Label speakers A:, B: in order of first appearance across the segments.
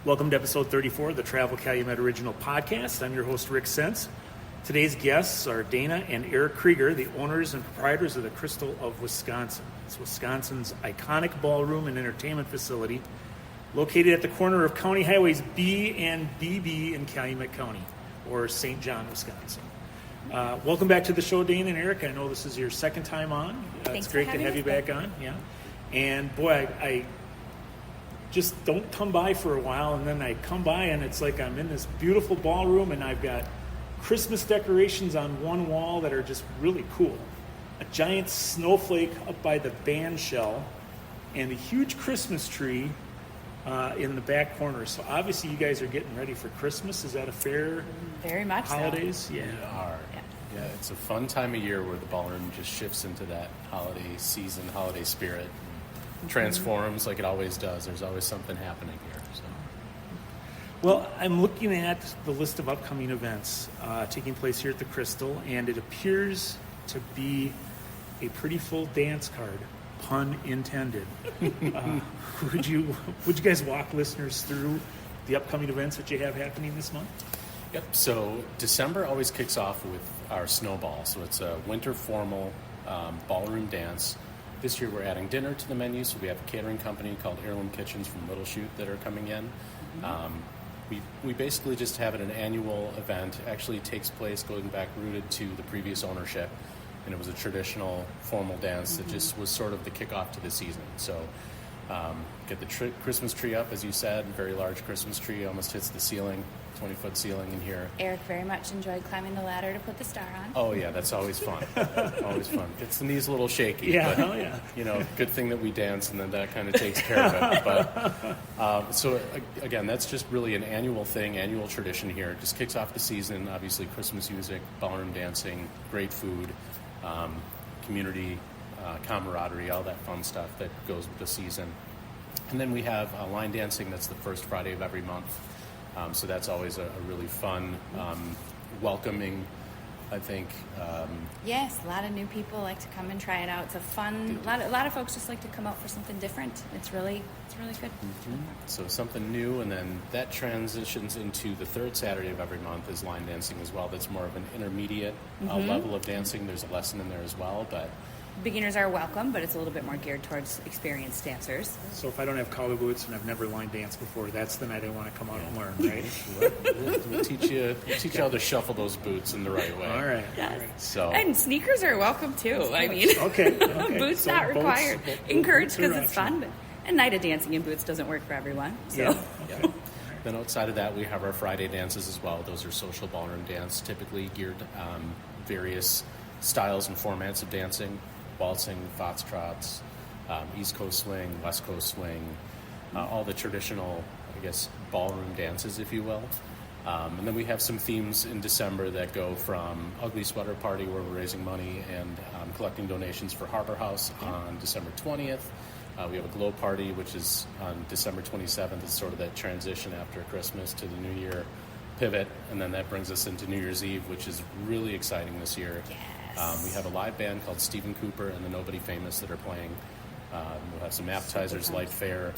A: Welcome to episode 34 of the Travel Calumet Original Podcast. I'm your host, Rick Sense. Today's guests are Dana and Eric Krueger, the owners and proprietors of the Crystal of Wisconsin. It's Wisconsin's iconic ballroom and entertainment facility located at the corner of County Highways B and BB in Calumet County, or St. John, Wisconsin. Welcome back to the show, Dana and Eric. I know this is your second time on. It's great to have you back on. Yeah, and boy, I just don't come by for a while, and then I come by and it's like I'm in this beautiful ballroom and I've got Christmas decorations on one wall that are just really cool. A giant snowflake up by the band shell and a huge Christmas tree in the back corner. So obviously you guys are getting ready for Christmas. Is that a fair
B: Very much
A: holidays?
B: So.
A: Yeah.
C: We are. Yeah, it's a fun time of year where the ballroom just shifts into that holiday season, holiday spirit. Transforms like it always does. There's always something happening here. So.
A: Well, I'm looking at the list of upcoming events taking place here at the Crystal, and it appears to be a pretty full dance card, pun intended. Would you guys walk listeners through the upcoming events that you have happening this month?
C: Yep. So December always kicks off with our snowball. So it's a winter formal ballroom dance. This year we're adding dinner to the menu, so we have a catering company called Heirloom Kitchens from Little Chute that are coming in. We basically just have it an annual event. Actually takes place going back rooted to the previous ownership, and it was a traditional formal dance that just was sort of the kickoff to the season. So get the Christmas tree up, as you said, very large Christmas tree, almost hits the ceiling. 20-foot ceiling in here.
B: Eric very much enjoyed climbing the ladder to put the star on.
C: Oh, yeah, that's always fun. Always fun. Gets the knees a little shaky.
A: Yeah,
C: but,
A: oh, yeah.
C: You know, good thing that we dance, and then that kind of takes care of it. But so, again, that's just really an annual thing, annual tradition here. It just kicks off the season. Obviously, Christmas music, ballroom dancing, great food, community, camaraderie, all that fun stuff that goes with the season. And then we have line dancing. That's the first Friday of every month. So that's always a really fun, welcoming, I think.
B: Yes, a lot of new people like to come and try it out. It's a fun. A lot of folks just like to come out for something different. It's really good.
C: Mm-hmm. So something new, and then that transitions into the third Saturday of every month is line dancing as well. That's more of an intermediate level of dancing. There's a lesson in there as well, but.
B: Beginners are welcome, but it's a little bit more geared towards experienced dancers.
A: So if I don't have cowboy boots and I've never line danced before, that's the night I want to come out and learn, right?
C: We'll teach you how to shuffle those boots in the right way.
A: All right.
B: Yes.
A: All right.
C: So
B: And sneakers are welcome too. I mean,
A: Okay.
B: boots
A: So
B: not required. Encouraged because it's
A: optional.
B: fun. But a night of dancing in boots doesn't work for everyone. So.
A: Yeah.
C: yeah. Then outside of that, we have our Friday dances as well. Those are social ballroom dance, typically geared various styles and formats of dancing. Waltzing, foxtrots, East Coast swing, West Coast swing, all the traditional, I guess, ballroom dances, if you will. And then we have some themes in December that go from Ugly Sweater Party, where we're raising money and collecting donations for Harbor House on December 20th. We have a Glow Party, which is on December 27th. It's sort of that transition after Christmas to the New Year pivot, and then that brings us into New Year's Eve, which is really exciting this year.
B: Yes.
C: We have a live band called Stephen Cooper and the Nobody Famous that are playing. We'll have some appetizers, light fare,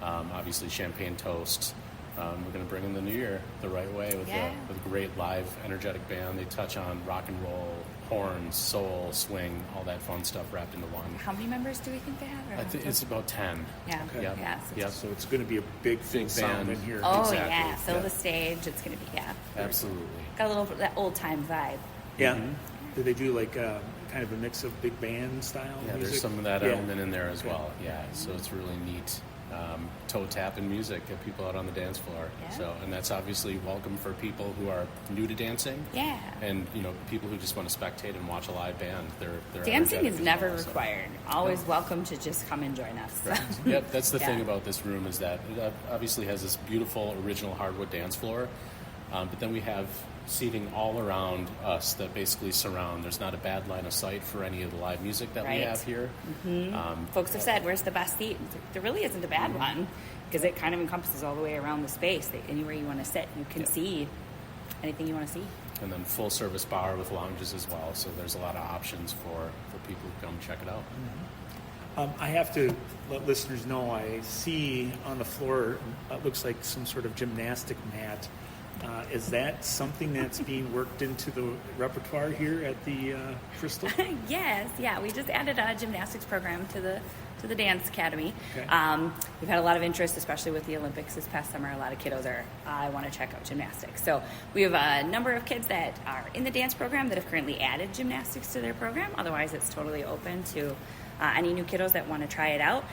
C: obviously champagne toast. We're going to bring in the new year the right way with a great live, energetic band. They touch on rock and roll, horns, soul, swing, all that fun stuff wrapped into one.
B: How many members do we think they have?
C: I think it's about 10.
B: Yeah.
A: Okay.
C: Yep.
B: Yeah.
C: Yep.
A: So it's going to be a big sound
C: band.
A: in here.
B: Oh,
C: Exactly.
B: yeah. Fill
C: Yeah.
B: the stage. It's going to be,
C: Absolutely.
B: Got a little bit of that old time vibe.
A: Yeah.
C: Mhm.
A: Do they do like kind of a mix of big band style
C: Yeah,
A: music?
C: there's some of that element in there as
A: Okay.
C: well. Yeah, so it's really neat. Toe tapping music, get people out on the dance floor.
B: Yeah.
C: So, and that's obviously welcome for people who are new to dancing.
B: Yeah.
C: And people who just want to spectate and watch a live band. They're
B: Dancing
C: energetic
B: is
C: as
B: never
C: well, so.
B: required. Always welcome to just come and join us.
C: Right. Yep, that's the thing
B: Yeah.
C: about this room is that it obviously has this beautiful original hardwood dance floor, but then we have seating all around us that basically surround. There's not a bad line of sight for any of the live music that we
B: Right.
C: have here.
B: Folks have said, where's the best seat? There really isn't a bad one because it kind of encompasses all the way around the space. Anywhere you want to sit, you can see anything you want to see.
C: And then full service bar with lounges as well. So there's a lot of options for people who come check it out.
A: I have to let listeners know I see on the floor, it looks like some sort of gymnastic mat. Is that something that's being worked into the repertoire here at the Crystal?
B: Yes, yeah. We just added a gymnastics program to the dance academy.
A: Okay.
B: We've had a lot of interest, especially with the Olympics this past summer. A lot of kiddos I want to check out gymnastics. So we have a number of kids that are in the dance program that have currently added gymnastics to their program. Otherwise, it's totally open to any new kiddos that want to try it out.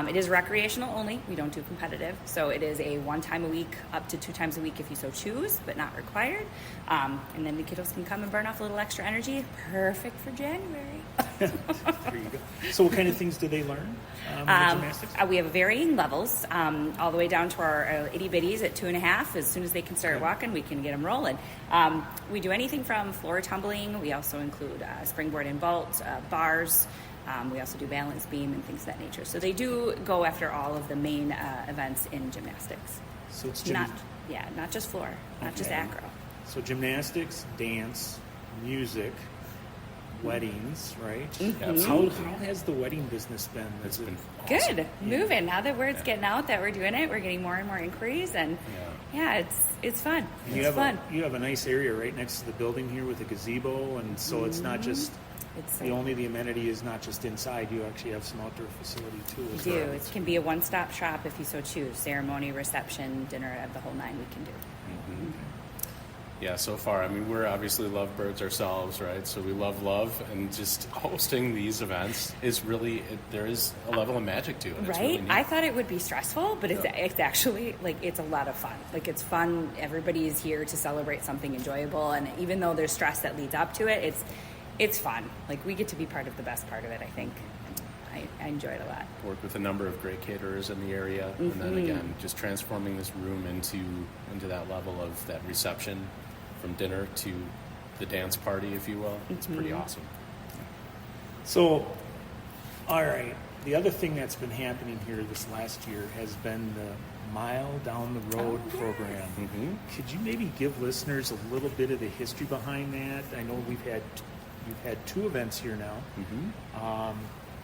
B: It is recreational only. We don't do competitive. So it is a 1 time a week, up to 2 times a week if you so choose, but not required. And then the kiddos can come and burn off a little extra energy. Perfect for January.
A: There you go. So what kind of things do they learn with gymnastics?
B: We have varying levels, all the way down to our itty bitties at 2.5. As soon as they can start walking, we can get them rolling. We do anything from floor tumbling. We also include springboard and vault, bars. We also do balance beam and things of that nature. So they do go after all of the main events in gymnastics.
A: So it's
B: not just floor, not just acro.
A: So gymnastics, dance, music, weddings, right?
C: Absolutely.
A: How has the wedding business been?
C: It's been
B: Good,
C: awesome.
B: moving. Now that word's getting out that we're doing it, we're getting more and more inquiries, and it's fun.
A: And
B: It's fun.
A: You have a nice area right next to the building here with a gazebo, and so it's not just the amenity is not just inside. You actually have some outdoor facility too.
B: We do. It can be a one-stop shop if you so choose. Ceremony, reception, dinner, the whole 9 we can do.
C: Mm-hmm. Yeah, so far, I mean, we're obviously lovebirds ourselves, right? So we love, and just hosting these events is really, there is a level of magic to it. It's
B: Right?
C: really neat.
B: I thought it would be stressful, but it's actually, it's a lot of fun. It's fun. Everybody is here to celebrate something enjoyable, and even though there's stress that leads up to it, it's fun. We get to be part of the best part of it, I think. I enjoy it a lot.
C: Work with a number of great caterers in the area, and then again, just transforming this room into that level of that reception, from dinner to the dance party, if you will. It's pretty awesome.
A: So, all right. The other thing that's been happening here this last year has been the Mile Down the Road program.
C: Mm-hmm.
A: Could you maybe give listeners a little bit of the history behind that? I know you've had 2 events here now.
C: Mm-hmm.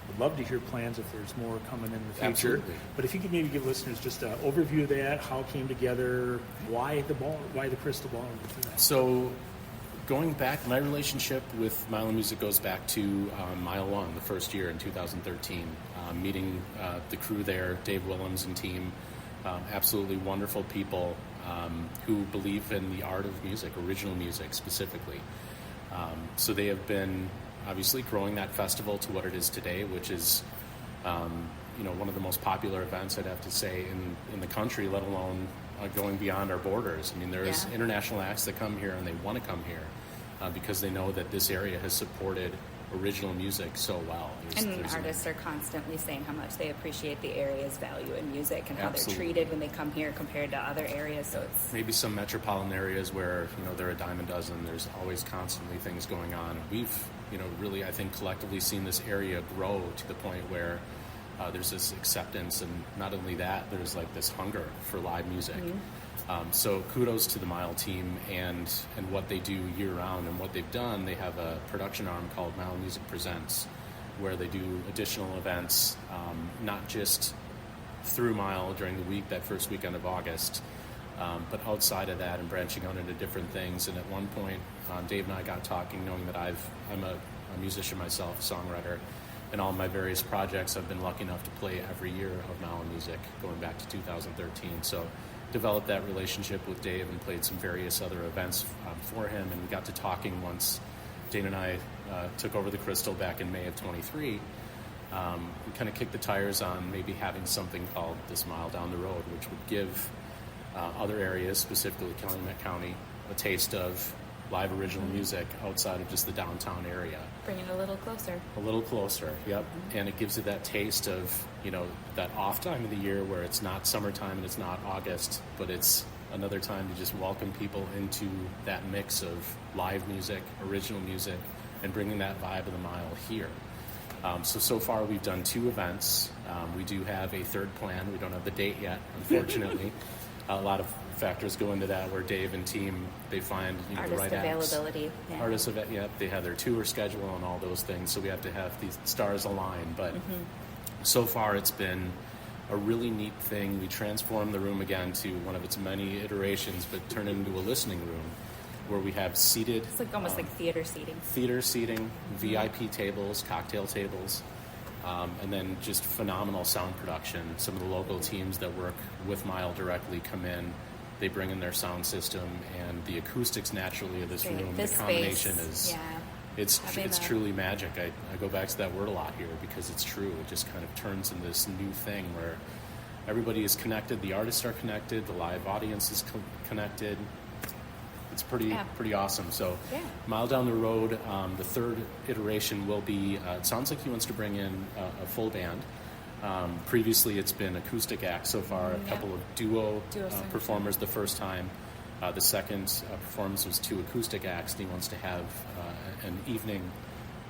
A: Would love to hear plans if there's more coming in the future.
C: Absolutely.
A: But if you could maybe give listeners just an overview of that, how it came together, why the Crystal Ballroom?
C: So, going back, my relationship with Mile of Music goes back to Mile 1, the first year in 2013. Meeting the crew there, Dave Willems and team, absolutely wonderful people who believe in the art of music, original music specifically. So they have been obviously growing that festival to what it is today, which is one of the most popular events, I'd have to say, in the country, let alone going beyond our borders. I mean, there's international acts that come here, and they want to come here because they know that this area has supported original music so well.
B: Artists are constantly saying how much they appreciate the area's value in music and how they're treated when they come here compared to other areas. So it's
C: maybe some metropolitan areas where they're a dime a dozen. There's always constantly things going on. We've really, I think, collectively seen this area grow to the point where there's this acceptance, and not only that, there's this hunger for live music. So kudos to the Mile team and what they do year round, and what they've done. They have a production arm called Mile Music Presents, where they do additional events, not just through Mile during the week, that first weekend of August, but outside of that and branching out into different things. And at one point, Dave and I got talking, knowing that I'm a musician myself, songwriter, and all my various projects I've been lucky enough to play every year of Mile Music, going back to 2013. So developed that relationship with Dave and played some various other events for him, and we got to talking once Dana and I took over the Crystal back in May of 23. We kind of kicked the tires on maybe having something called this Mile Down the Road, which would give other areas, specifically Calumet County, a taste of live original music outside of just the downtown area.
B: bring it a little closer.
C: A little closer, yep. And it gives it that taste of, that off time of the year where it's not summertime and it's not August, but it's another time to just welcome people into that mix of live music, original music, and bringing that vibe of the Mile here. So far we've done 2 events. We do have a third plan. We don't have the date yet, unfortunately. A lot of factors go into that, where Dave and team, they find the right acts.
B: Availability. Yeah.
C: They have their tour schedule and all those things, so we have to have these stars align. But So far, it's been a really neat thing. We transformed the room again to one of its many iterations, but turned it into a listening room where we have seated...
B: It's like almost like theater seating.
C: Theater seating, VIP tables, cocktail tables, and then just phenomenal sound production. Some of the local teams that work with Mile directly come in. They bring in their sound system, and the acoustics naturally of this room, the combination is... It's truly magic. I go back to that word a lot here because it's true. It just kind of turns into this new thing where everybody is connected. The artists are connected. The live audience is connected. It's pretty awesome. So, Mile down the road, the third iteration will be. It sounds like he wants to bring in a full band. Previously, it's been acoustic acts so far. A couple of duo performers the first time. The second performance was 2 acoustic acts, and he wants to have an evening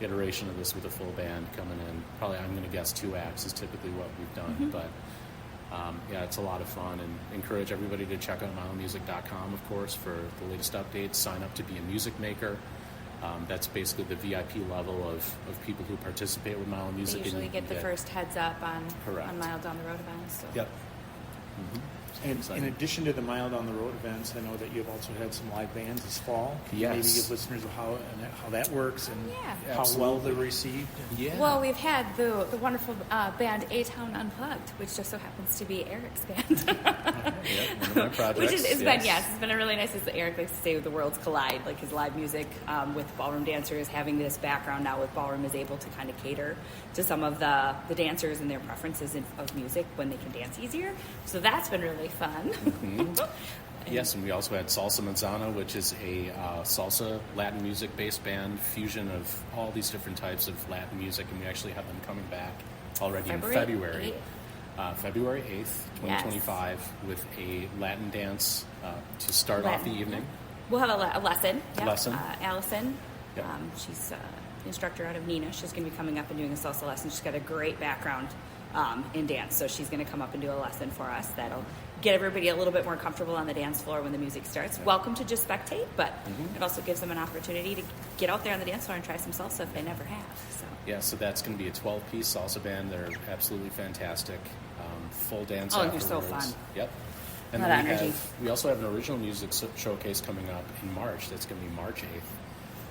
C: iteration of this with a full band coming in. Probably, I'm going to guess 2 acts is typically what we've done. But, it's a lot of fun, and encourage everybody to check out milemusic.com, of course, for the latest updates. Sign up to be a music maker. That's basically the VIP level of people who participate with Mile Music.
B: They usually get the first heads up on Mile Down the Road events. So.
C: Yep.
A: And in addition to the Mile Down the Road events, I know that you've also had some live bands this fall. Can you maybe give listeners how that works and how well they're received?
B: Well, we've had the wonderful band A-Town Unplugged, which just so happens to be Eric's band.
C: One of my projects.
B: It's been a really nice. Eric likes to say the worlds collide. Like his live music with ballroom dancers, having this background now with ballroom is able to kind of cater to some of the dancers and their preferences of music when they can dance easier. So that's been really fun.
C: Yes, and we also had Salsa Manzana, which is a salsa Latin music based band, fusion of all these different types of Latin music, and we actually have them coming back already in February. February 8th, 2025, with a Latin dance to start off the evening.
B: We'll have a lesson. Allison,
C: Yep.
B: she's an instructor out of Nina. She's going to be coming up and doing a salsa lesson. She's got a great background in dance, so she's going to come up and do a lesson for us that'll get everybody a little bit more comfortable on the dance floor when the music starts. Welcome to just spectate, but it also gives them an opportunity to get out there on the dance floor and try some salsa if they never have.
C: So that's going to be a 12-piece salsa band. They're absolutely fantastic. Full dance
B: afterwards.
C: They're so fun. Yep. And then we also have an original music showcase coming up in March. That's going to be March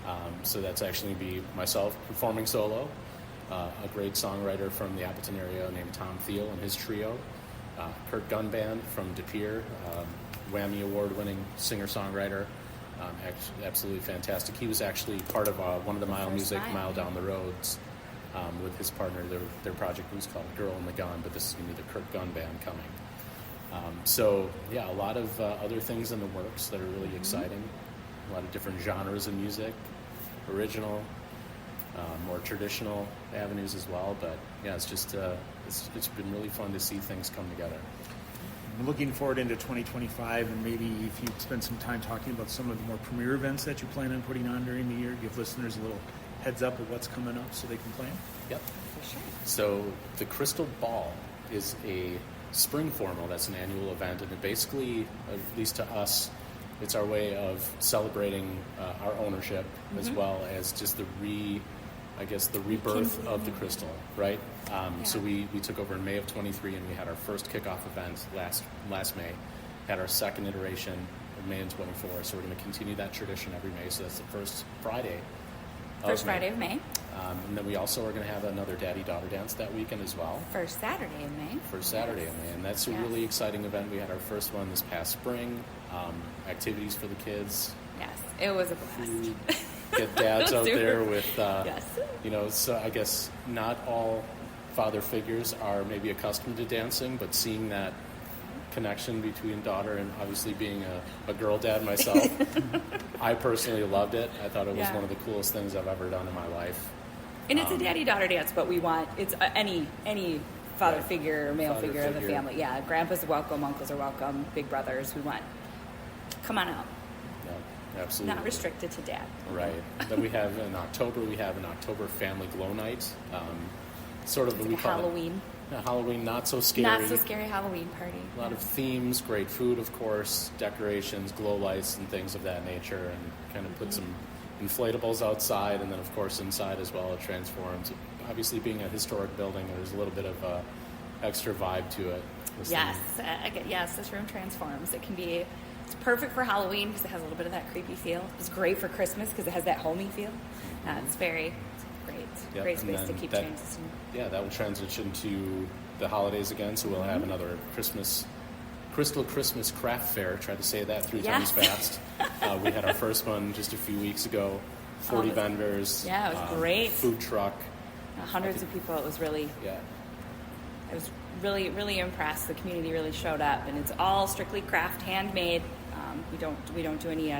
C: 8th. So that's actually going to be myself performing solo, a great songwriter from the Appleton area named Tom Thiel and his trio, Kurt Gunband from De Pere, Whammy Award-winning singer-songwriter, absolutely fantastic. He was actually part of one of the Mile Music Mile Down the Roads with his partner. Their project was called Girl in the Gun, but this is going to be the Kurt Gunband coming. A lot of other things in the works that are really exciting. A lot of different genres of music, original, more traditional avenues as well. But it's just it's been really fun to see things come together.
A: I'm looking forward into 2025, and maybe if you spend some time talking about some of the more premier events that you plan on putting on during the year, give listeners a little heads up of what's coming up so they can plan.
C: Yep. For sure. So the Crystal Ball is a spring formal that's an annual event, and it basically, at least to us, it's our way of celebrating our ownership as well as just the rebirth of the Crystal, right? So we took over in May of 23, and we had our first kickoff event last May, had our second iteration in May in 24, so we're going to continue that tradition every May, so that's the first Friday
B: of May.
C: And then we also are going to have another daddy-daughter dance that weekend as well.
B: First Saturday of May. And that's a really exciting event. We had our first one this past spring, activities for the kids. Yes, it was a blast.
C: Get dads out there with, so I guess not all father figures are maybe accustomed to dancing, but seeing that connection between daughter and obviously being a girl dad myself, I personally loved it. I thought it was one of the coolest things I've ever done in my life.
B: And it's a daddy-daughter dance, but we want, it's any father figure or male figure of the family. Yeah, grandpas are welcome, uncles are welcome, big brothers, we want, come on out.
C: Yeah, absolutely.
B: Not restricted to dad.
C: Right. Then we have in October, an October Family Glow Night. Sort of
B: what we call Halloween.
C: Halloween, not so scary.
B: Not so scary Halloween party.
C: A lot of themes, great food, of course, decorations, glow lights, and things of that nature, and kind of put some inflatables outside, and then of course inside as well. It transforms. Obviously, being a historic building, there's a little bit of extra vibe to it.
B: Yes, this room transforms. It's perfect for Halloween because it has a little bit of that creepy feel. It's great for Christmas because it has that homey feel. It's great.
C: Yep,
B: great space to keep transitioning.
C: Yeah, that will transition to the holidays again, so we'll have another Crystal Christmas Craft Fair. Tried to say that 3 times fast. We had our first one just a few weeks ago. 40 vendors.
B: Yeah, it was great.
C: Food truck.
B: Hundreds of people. It was really...
C: Yeah.
B: I was really, really impressed. The community really showed up, and it's all strictly craft, handmade. We don't do any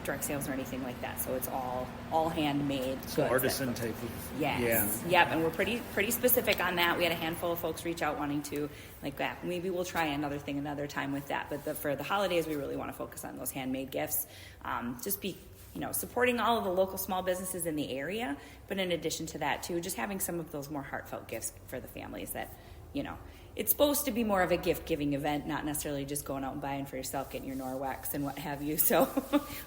B: direct sales or anything like that. So it's all handmade.
A: So artisan type of.
B: Yes.
A: Yeah.
B: Yep. And we're pretty specific on that. We had a handful of folks reach out wanting to like that. Maybe we'll try another time with that. But for the holidays, we really want to focus on those handmade gifts. Just be supporting all of the local small businesses in the area. But in addition to that, too, just having some of those more heartfelt gifts for the families that, it's supposed to be more of a gift-giving event, not necessarily just going out and buying for yourself, getting your Norwex and what have you. So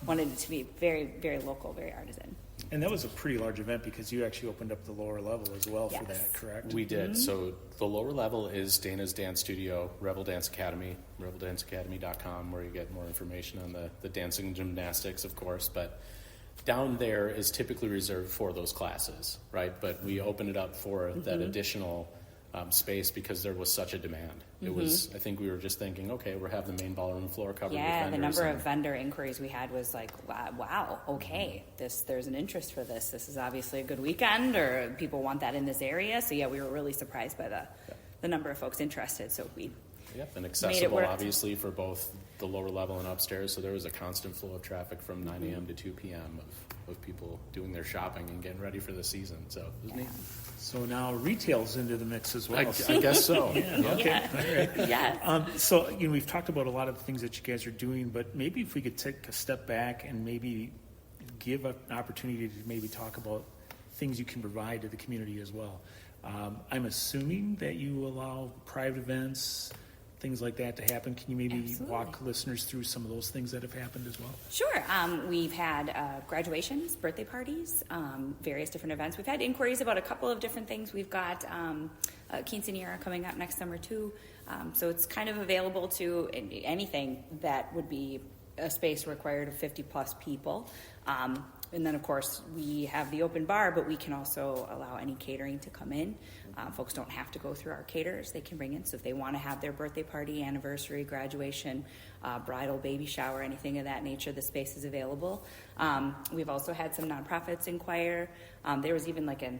B: wanted it to be very, very local, very artisan.
A: And that was a pretty large event because you actually opened up the lower level as well for that, correct?
C: We did. So the lower level is Dana's Dance Studio, Rebel Dance Academy, rebeldanceacademy.com, where you get more information on the dancing and gymnastics, of course. But down there is typically reserved for those classes, right? But we opened it up for that additional space because there was such a demand. It was, I think we were just thinking, okay, we'll have the main ballroom floor covered with vendors.
B: Yeah, the number of vendor inquiries we had was like, wow, okay, there's an interest for this. This is obviously a good weekend, or people want that in this area. So yeah, we were really surprised by the number of folks interested. So we
C: and accessible, obviously, for both the lower level and upstairs. So there was a constant flow of traffic from 9 a.m. to 2 p.m. of people doing their shopping and getting ready for the season. So it was neat.
A: So now retail's into the mix as well.
C: I guess so.
A: Okay. All right.
B: Yes.
A: So we've talked about a lot of the things that you guys are doing, but maybe if we could take a step back and maybe give an opportunity to maybe talk about things you can provide to the community as well. I'm assuming that you allow private events, things like that to happen. Can you maybe walk listeners through some of those things that have happened as well?
B: Sure. We've had graduations, birthday parties, various different events. We've had inquiries about a couple of different things. We've got a quinceañera coming up next summer too. So it's kind of available to anything that would be a space required of 50 plus people. And then, of course, we have the open bar, but we can also allow any catering to come in. Folks don't have to go through our caterers. They can bring in. So if they want to have their birthday party, anniversary, graduation, bridal, baby shower, anything of that nature, the space is available. We've also had some nonprofits inquire. There was even like an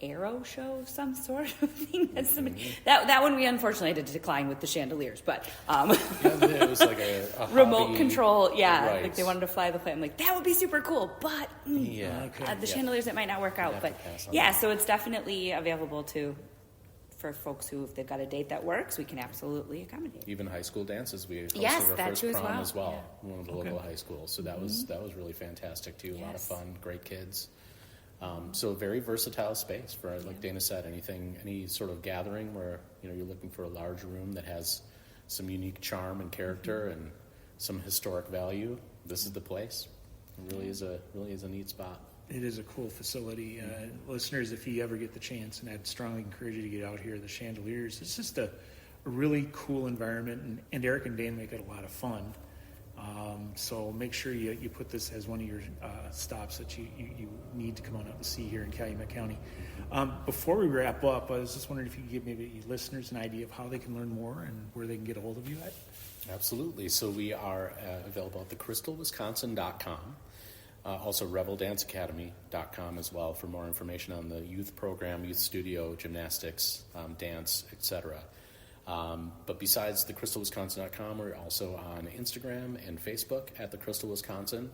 B: arrow show of some sort of thing. That one we unfortunately had to decline with the chandeliers, but
C: it was like a
B: remote
C: hobby.
B: control. Yeah,
C: Right.
B: like they wanted to fly the plane. I'm like, that would be super cool, but the chandeliers, it might not work out. But so it's definitely available for folks who, if they've got a date that works, we can absolutely accommodate.
C: Even high school dances, we hosted our
B: that
C: first
B: too
C: prom
B: as well.
C: One of the local high schools. So that was really fantastic too. A lot of fun, great kids. So a very versatile space for, like Dana said, any sort of gathering where you're looking for a large room that has some unique charm and character and some historic value. This is the place. It really is a neat spot.
A: It is a cool facility. Listeners, if you ever get the chance, and I'd strongly encourage you to get out here, the chandeliers, it's just a really cool environment, and Eric and Dan make it a lot of fun. So make sure you put this as one of your stops that you need to come on out and see here in Calumet County. Before we wrap up, I was just wondering if you could give maybe listeners an idea of how they can learn more and where they can get a hold of you at.
C: Absolutely. So we are available at thecrystalwisconsin.com. Also rebeldanceacademy.com as well for more information on the youth program, youth studio, gymnastics, dance, etc. But besides thecrystalwisconsin.com, we're also on Instagram and Facebook at thecrystalwisconsin.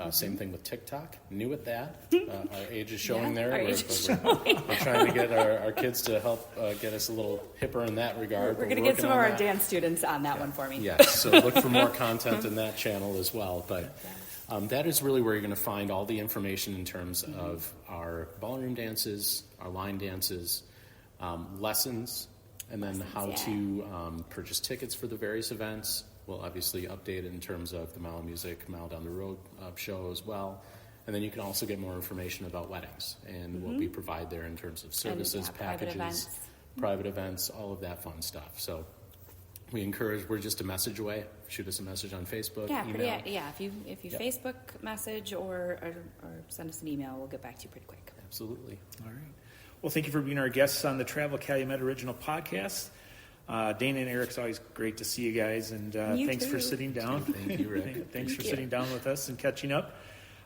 C: Same thing with TikTok. New at that. Our age is showing there. We're trying to get our kids to help get us a little hipper in that regard.
B: We're going to get some of our dance students on that one for me.
C: Yes, so look for more content in that channel as well. But that is really where you're going to find all the information in terms of our ballroom dances, our line dances, lessons, and then how to purchase tickets for the various events. We'll obviously update it in terms of the Mile Music, Mile Down the Road show as well. And then you can also get more information about weddings and what we provide there in terms of services, packages, private events, all of that fun stuff. So we encourage, we're just a message away. Shoot us a message on Facebook, email.
B: If you Facebook message or send us an email, we'll get back to you pretty quick.
C: Absolutely.
A: All right. Well, thank you for being our guests on the Travel Calumet Original Podcast. Dana and Eric, it's always great to see you guys, and thanks for sitting down.
C: Thank you, Rick.
A: Thanks for sitting down with us and catching up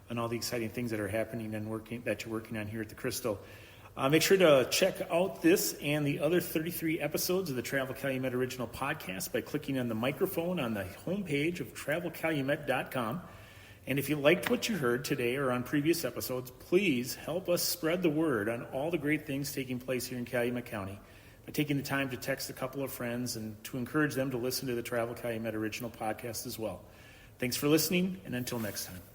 A: on all the exciting things that are happening and that you're working on here at the Crystal. Make sure to check out this and the other 33 episodes of the Travel Calumet Original Podcast by clicking on the microphone on the homepage of travelcalumet.com. And if you liked what you heard today or on previous episodes, please help us spread the word on all the great things taking place here in Calumet County by taking the time to text a couple of friends and to encourage them to listen to the Travel Calumet Original Podcast as well. Thanks for listening, and until next time.